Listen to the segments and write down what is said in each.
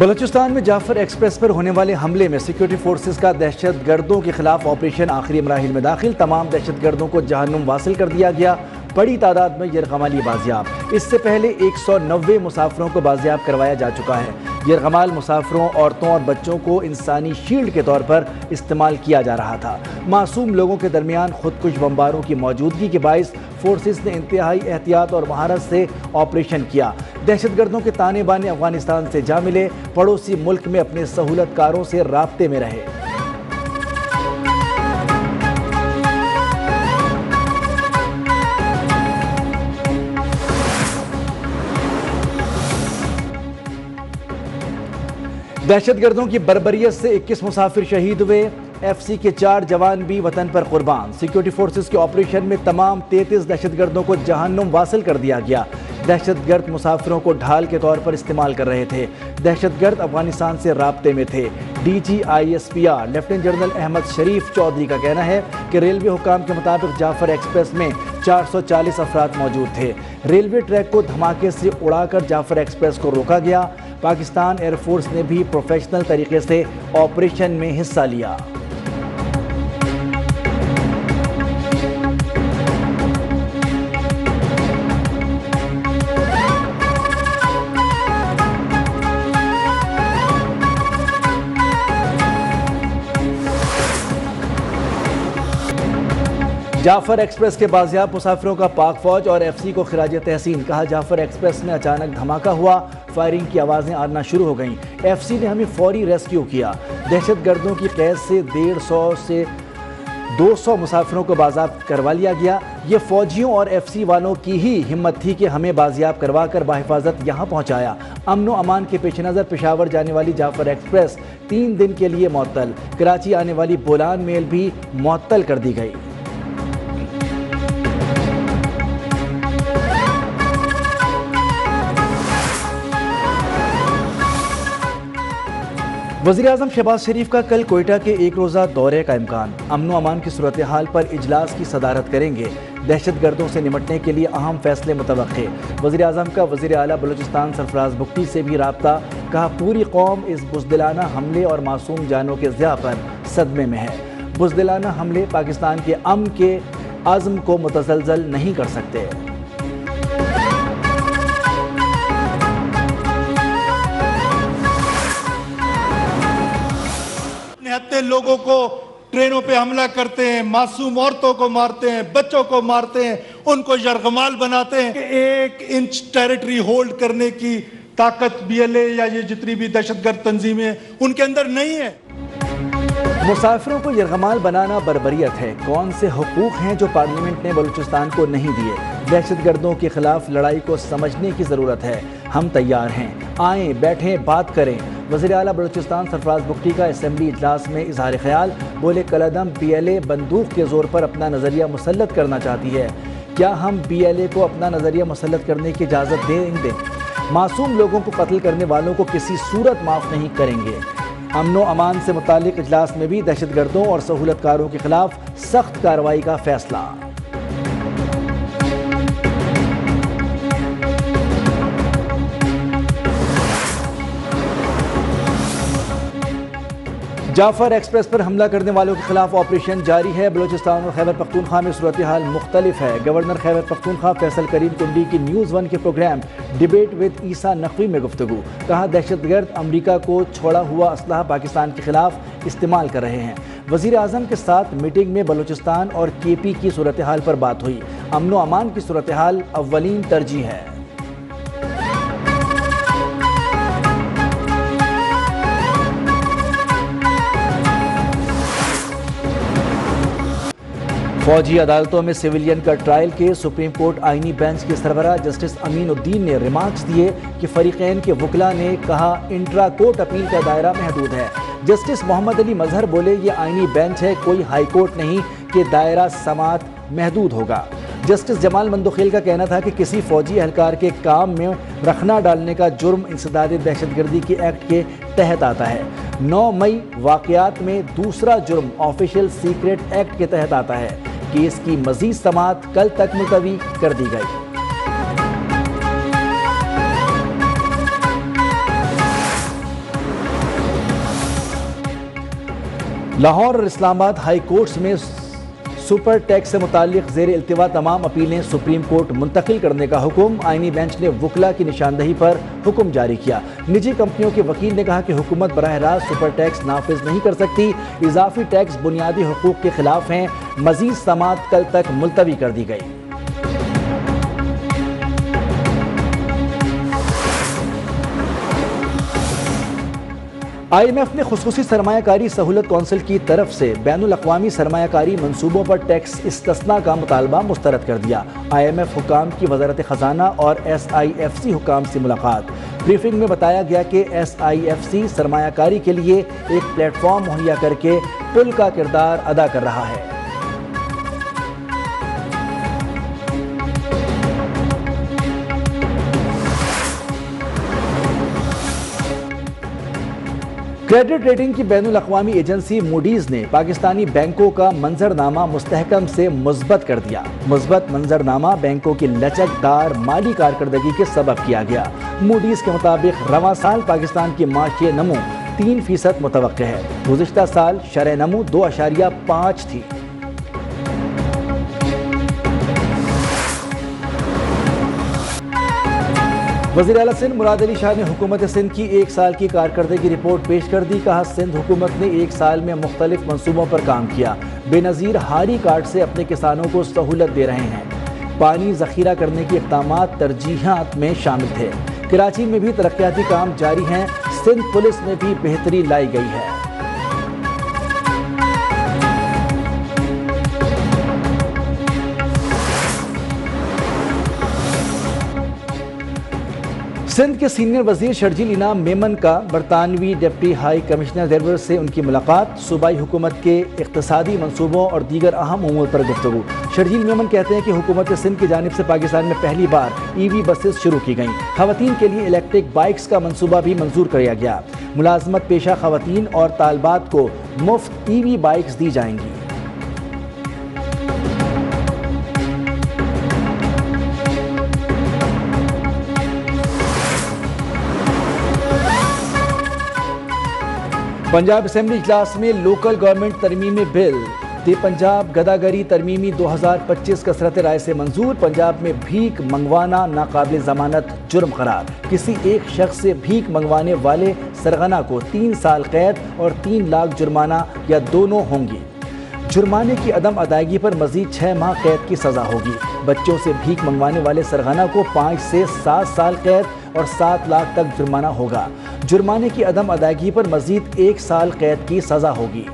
بلوچستان میں جعفر ایکسپریس پر ہونے والے حملے میں سیکیورٹی فورسز کا دہشت گردوں کے خلاف آپریشن آخری مراحل میں داخل، تمام دہشت گردوں کو جہنم واصل کر دیا گیا، بڑی تعداد میں یرغمالی بازیاب۔ اس سے پہلے 190 مسافروں کو بازیاب کروایا جا چکا ہے۔ یرغمال مسافروں، عورتوں اور بچوں کو انسانی شیلڈ کے طور پر استعمال کیا جا رہا تھا۔ معصوم لوگوں کے درمیان خودکش بمباروں کی موجودگی کے باعث فورسز نے انتہائی احتیاط اور مہارت سے آپریشن کیا۔ دہشت گردوں کے تانے بانے افغانستان سے جا ملے، پڑوسی ملک میں اپنے سہولت کاروں سے رابطے میں رہے۔ دہشت گردوں کی بربریت سے 21 مسافر شہید ہوئے، ایف سی کے 4 جوان بھی وطن پر قربان۔ سیکیورٹی فورسز کے آپریشن میں تمام 33 دہشت گردوں کو جہنم واصل کر دیا گیا۔ دہشت گرد مسافروں کو ڈھال کے طور پر استعمال کر رہے تھے۔ دہشت گرد افغانستان سے رابطے میں تھے۔ D G I S P R lieutenant general Ahmed Sharif Chaudhry کا کہنا ہے کہ ریلوے حکام کے مطابق جعفر ایکسپریس میں 440 افراد موجود تھے۔ ریلوے ٹریک کو دھماکے سے اڑا کر جعفر ایکسپریس کو روکا گیا۔ پاکستان ایئر فورس نے بھی پروفیشنل طریقے سے آپریشن میں حصہ لیا۔ جعفر ایکسپریس کے بازیاب مسافروں کا پاک فوج اور ایف سی کو خراج تحسین۔ کہا جعفر ایکسپریس میں اچانک دھماکہ ہوا، فائرنگ کی آوازیں آنا شروع ہو گئیں، ایف سی نے ہمیں فوری ریسکیو کیا۔ دہشت گردوں کی قید سے 150 سے 200 مسافروں کو بازیاب کروا لیا گیا۔ یہ فوجیوں اور ایف سی والوں کی ہی ہمت تھی کہ ہمیں بازیاب کروا کر بحفاظت یہاں پہنچایا۔ امن و امان کے پیش نظر پشاور جانے والی جعفر ایکسپریس 3 دن کے لیے معطل، کراچی آنے والی بولان میل بھی معطل کر دی گئی۔ وزیراعظم شہباز شریف کا کل کوئٹہ کے 1 روزہ دورے کا امکان۔ امن و امان کی صورتحال پر اجلاس کی صدارت کریں گے۔ دہشت گردوں سے نمٹنے کے لیے اہم فیصلے متوقع۔ وزیراعظم کا وزیر اعلیٰ بلوچستان سرفراز بگٹی سے بھی رابطہ۔ کہا پوری قوم اس بزدلانہ حملے اور معصوم جانوں کے ضیاع پر صدمے میں ہے۔ بزدلانہ حملے پاکستان کے امن کے عزم کو متزلزل نہیں کر سکتے۔ لوگوں کو ٹرینوں پہ حملہ کرتے ہیں، معصوم عورتوں کو مارتے ہیں، بچوں کو مارتے ہیں، ان کو یرغمال بناتے ہیں کہ 1 انچ ٹیریٹری ہولڈ کرنے کی طاقت بی ایل اے یا یہ جتنی بھی دہشت گرد تنظیمیں ان کے اندر نہیں ہے۔ مسافروں کو یرغمال بنانا بربریت ہے۔ کون سے حقوق ہیں جو پارلیمنٹ نے بلوچستان کو نہیں دیے؟ دہشت گردوں کے خلاف لڑائی کو سمجھنے کی ضرورت ہے۔ ہم تیار ہیں، آئیں بیٹھیں بات کریں۔ وزیر اعلیٰ بلوچستان سرفراز بگٹی کا اسمبلی اجلاس میں اظہار خیال، بولے کالعدم بی ایل اے بندوق کے زور پر اپنا نظریہ مسلط کرنا چاہتی ہے۔ کیا ہم بی ایل اے کو اپنا نظریہ مسلط کرنے کی اجازت دیں گے؟ معصوم لوگوں کو قتل کرنے والوں کو کسی صورت معاف نہیں کریں گے۔ امن و امان سے متعلق اجلاس میں بھی دہشت گردوں اور سہولت کاروں کے خلاف سخت کارروائی کا فیصلہ۔ جعفر ایکسپریس پر حملہ کرنے والوں کے خلاف آپریشن جاری ہے۔ بلوچستان اور خیبر پختونخوا میں صورتحال مختلف ہے۔ گورنر خیبر پختونخوا فیصل کریم کنڈی کی نیوز 1 کے پروگرام ڈیبیٹ ود عیسیٰ نقوی میں گفتگو۔ کہا دہشت گرد امریکہ کو چھوڑا ہوا اسلحہ پاکستان کے خلاف استعمال کر رہے ہیں۔ وزیر اعظم کے ساتھ میٹنگ میں بلوچستان اور کے پی کی صورتحال پر بات ہوئی۔ امن و امان کی صورتحال اولین ترجیح ہے۔ فوجی عدالتوں میں سویلین کا ٹرائل کیس، سپریم کورٹ آئینی بینچ کے سربراہ جسٹس امین الدین نے ریمارکس دیے کہ فریقین کے وکلاء نے کہا انٹرا کورٹ اپیل کا دائرہ محدود ہے۔ جسٹس محمد علی مظہر بولے یہ آئینی بینچ ہے، کوئی ہائی کورٹ نہیں کہ دائرہ سماعت محدود ہوگا۔ جسٹس جمال مندوخیل کا کہنا تھا کہ کسی فوجی اہلکار کے کام میں رخنہ ڈالنے کا جرم انسداد دہشت گردی کے ایکٹ کے تحت آتا ہے۔ 9 مئی واقعات میں دوسرا جرم آفیشل سیکریٹ ایکٹ کے تحت آتا ہے۔ کیس کی مزید سماعت کل تک ملتوی کر دی گئی۔ لاہور اور اسلام آباد ہائی کورٹس میں سپر ٹیکس سے متعلق زیر التوا تمام اپیلیں سپریم کورٹ منتقل کرنے کا حکم۔ آئینی بینچ نے وکلا کی نشاندہی پر حکم جاری کیا۔ نجی کمپنیوں کے وکیل نے کہا کہ حکومت براہ راست سپر ٹیکس نافذ نہیں کر سکتی، اضافی ٹیکس بنیادی حقوق کے خلاف ہیں۔ مزید سماعت کل تک ملتوی کر دی گئی۔ آئی ایم ایف نے خصوصی سرمایہ کاری سہولت کونسل کی طرف سے بین الاقوامی سرمایہ کاری منصوبوں پر ٹیکس استثناء کا مطالبہ مسترد کر دیا۔ آئی ایم ایف حکام کی وزارت خزانہ اور ایس آئی ایف سی حکام سے ملاقات۔ بریفنگ میں بتایا گیا کہ ایس آئی ایف سی سرمایہ کاری کے لیے ایک پلیٹ فارم مہیا کر کے پل کا کردار ادا کر رہا ہے۔ کریڈٹ ریٹنگ کی بین الاقوامی ایجنسی موڈیز نے پاکستانی بینکوں کا منظرنامہ مستحکم سے مثبت کر دیا۔ مثبت منظرنامہ بینکوں کی لچک دار مالی کارکردگی کے سبب کیا گیا۔ موڈیز کے مطابق رواں سال پاکستان کی معاشی نمو 3% متوقع ہے۔ گزشتہ سال شرح نمو 2.5 تھی۔ وزیر اعلیٰ سندھ مراد علی شاہ نے حکومت سندھ کی 1 سال کی کارکردگی رپورٹ پیش کر دی۔ کہا سندھ حکومت نے 1 سال میں مختلف منصوبوں پر کام کیا۔ بے نظیر ہاری کارڈ سے اپنے کسانوں کو سہولت دے رہے ہیں۔ پانی ذخیرہ کرنے کے اقدامات ترجیحات میں شامل تھے۔ کراچی میں بھی ترقیاتی کام جاری ہیں۔ سندھ پولیس میں بھی بہتری لائی گئی ہے۔ سندھ کے سینئر وزیر شرجیل انعام میمن کا برطانوی ڈپٹی ہائی کمشنر ڈیرور سے ان کی ملاقات۔ صوبائی حکومت کے اقتصادی منصوبوں اور دیگر اہم امور پر گفتگو۔ شرجیل میمن کہتے ہیں کہ حکومت سندھ کی جانب سے پاکستان میں پہلی بار ای وی بسز شروع کی گئیں۔ خواتین کے لیے الیکٹرک بائکس کا منصوبہ بھی منظور کیا گیا۔ ملازمت پیشہ خواتین اور طالبات کو مفت ای وی بائکس دی جائیں گی۔ پنجاب اسمبلی اجلاس میں لوکل گورنمنٹ ترمیمی بل دی پنجاب گداگری ترمیمی 2025 کثرت رائے سے منظور۔ پنجاب میں بھیک منگوانا ناقابل ضمانت جرم قرار۔ کسی ایک شخص سے بھیک منگوانے والے سرغنہ کو 3 سال قید اور 3 لاکھ جرمانہ یا دونوں ہوں گی۔ جرمانے کی عدم ادائیگی پر مزید 6 ماہ قید کی سزا ہوگی۔ بچوں سے بھیک منگوانے والے سرغنہ کو 5 سے 7 سال قید اور 7 لاکھ تک جرمانہ ہوگا۔ جرمانے کی عدم ادائیگی پر مزید 1 سال قید کی سزا ہوگی۔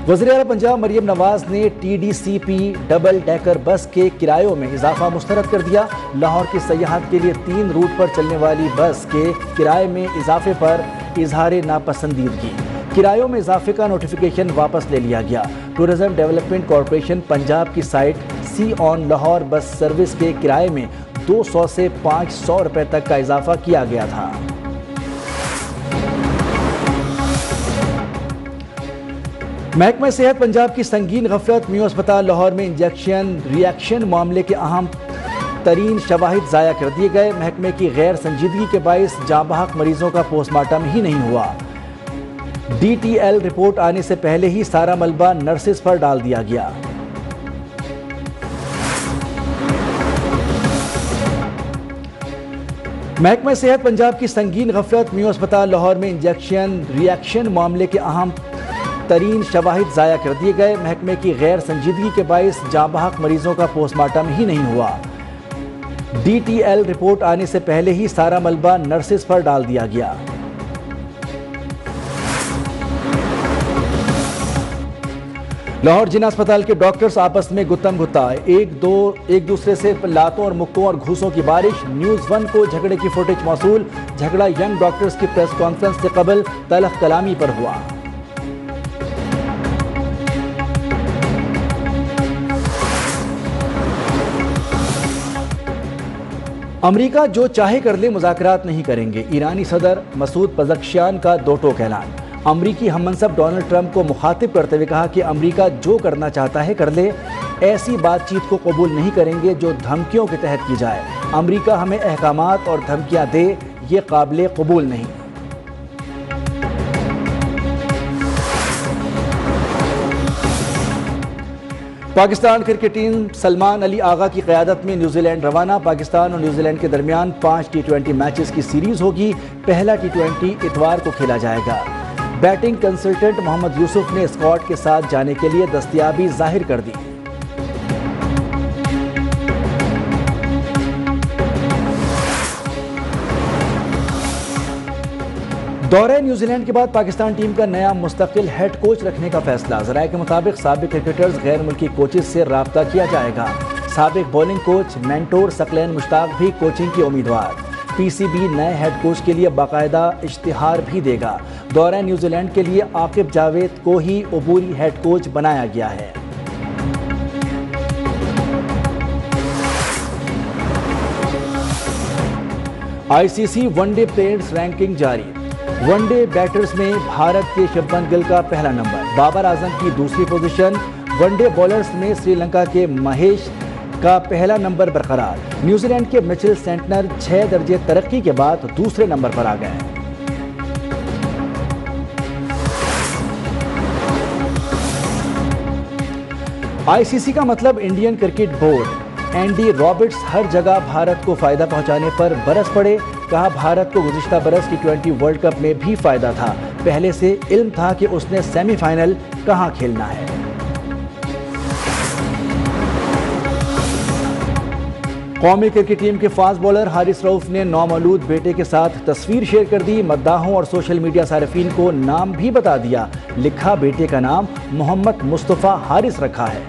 وزیر اعلیٰ پنجاب مریم نواز نے ٹی ڈی سی پی ڈبل ڈیکر بس کے کرایوں میں اضافہ مسترد کر دیا۔ لاہور کی سیاحت کے لیے 3 روٹ پر چلنے والی بس کے کرائے میں اضافے پر اظہار ناپسندیدگی۔ کرایوں میں اضافے کا نوٹیفیکیشن واپس لے لیا گیا۔ ٹورزم ڈیولپمنٹ کارپوریشن پنجاب کی سائٹ سی آن لاہور بس سروس کے کرائے میں 200 سے 500 روپے تک کا اضافہ کیا گیا تھا۔ محکمہ صحت پنجاب کی سنگین غفلت۔ میو اسپتال لاہور میں انجیکشن ری ایکشن معاملے کے اہم ترین شواہد ضائع کر دیے گئے۔ محکمے کی غیر سنجیدگی کے باعث جاں بحق مریضوں کا پوسٹ مارٹم ہی نہیں ہوا۔ ڈی ٹی ایل رپورٹ آنے سے پہلے ہی سارا ملبہ نرسز پر ڈال دیا گیا۔ محکمہ صحت پنجاب کی سنگین غفلت۔ میو اسپتال لاہور میں انجیکشن ری ایکشن معاملے کے اہم ترین شواہد ضائع کر دیے گئے۔ محکمے کی غیر سنجیدگی کے باعث جاں بحق مریضوں کا پوسٹ مارٹم ہی نہیں ہوا۔ ڈی ٹی ایل رپورٹ آنے سے پہلے ہی سارا ملبہ نرسز پر ڈال دیا گیا۔ لاہور جناح اسپتال کے ڈاکٹرز آپس میں گتم گتا، ایک دوسرے سے لاتوں اور مکوں اور گھوسوں کی بارش۔ نیوز 1 کو جھگڑے کی فوٹیج موصول۔ جھگڑا ینگ ڈاکٹرز کی پریس کانفرنس سے قبل تلخ کلامی پر ہوا۔ امریکہ جو چاہے کر لے مذاکرات نہیں کریں گے۔ ایرانی صدر مسعود پزشکیان کا 2 ٹوک اعلان۔ امریکی ہم منصب ڈونلڈ ٹرمپ کو مخاطب کرتے ہوئے کہا کہ امریکہ جو کرنا چاہتا ہے کر لے، ایسی بات چیت کو قبول نہیں کریں گے جو دھمکیوں کے تحت کی جائے۔ امریکہ ہمیں احکامات اور دھمکیاں دے، یہ قابل قبول نہیں۔ پاکستان کرکٹ ٹیم سلمان علی آغا کی قیادت میں نیوزی لینڈ روانہ۔ پاکستان اور نیوزی لینڈ کے درمیان 5 T20 میچز کی سیریز ہوگی۔ پہلا T20 اتوار کو کھیلا جائے گا۔ بیٹنگ کنسلٹنٹ محمد یوسف نے اسکواڈ کے ساتھ جانے کے لیے دستیابی ظاہر کر دی۔ دورہ نیوزی لینڈ کے بعد پاکستان ٹیم کا نیا مستقل ہیڈ کوچ رکھنے کا فیصلہ۔ ذرائع کے مطابق سابق کرکٹرز غیر ملکی کوچز سے رابطہ کیا جائے گا۔ سابق بولنگ کوچ مینٹور ثقلین مشتاق بھی کوچنگ کی امیدوار۔ پی سی بی نئے ہیڈ کوچ کے لیے باقاعدہ اشتہار بھی دے گا۔ دورہ نیوزی لینڈ کے لیے عاقب جاوید کو ہی عبوری ہیڈ کوچ بنایا گیا ہے۔ آئی سی سی ون ڈے پلیئرز رینکنگ جاری۔ ون ڈے بیٹرز میں بھارت کے شبمن گل کا پہلا نمبر، بابر اعظم کی دوسری پوزیشن۔ ون ڈے بولرز میں سری لنکا کے مہیش کا پہلا نمبر برقرار۔ نیوزی لینڈ کے مچل سینٹنر 6 درجے ترقی کے بعد دوسرے نمبر پر آ گئے۔ آئی سی سی کا مطلب Indian cricket board. Andy Roberts ہر جگہ بھارت کو فائدہ پہنچانے پر برس پڑے۔ کہا بھارت کو گزشتہ برس T20 ورلڈ کپ میں بھی فائدہ تھا، پہلے سے علم تھا کہ اس نے سیمی فائنل کہاں کھیلنا ہے۔ قومی کرکٹ ٹیم کے فاسٹ بولر حارث رؤف نے نومولود بیٹے کے ساتھ تصویر شیئر کر دی۔ مداحوں اور سوشل میڈیا صارفین کو نام بھی بتا دیا، لکھا بیٹے کا نام محمد مصطفیٰ حارث رکھا ہے۔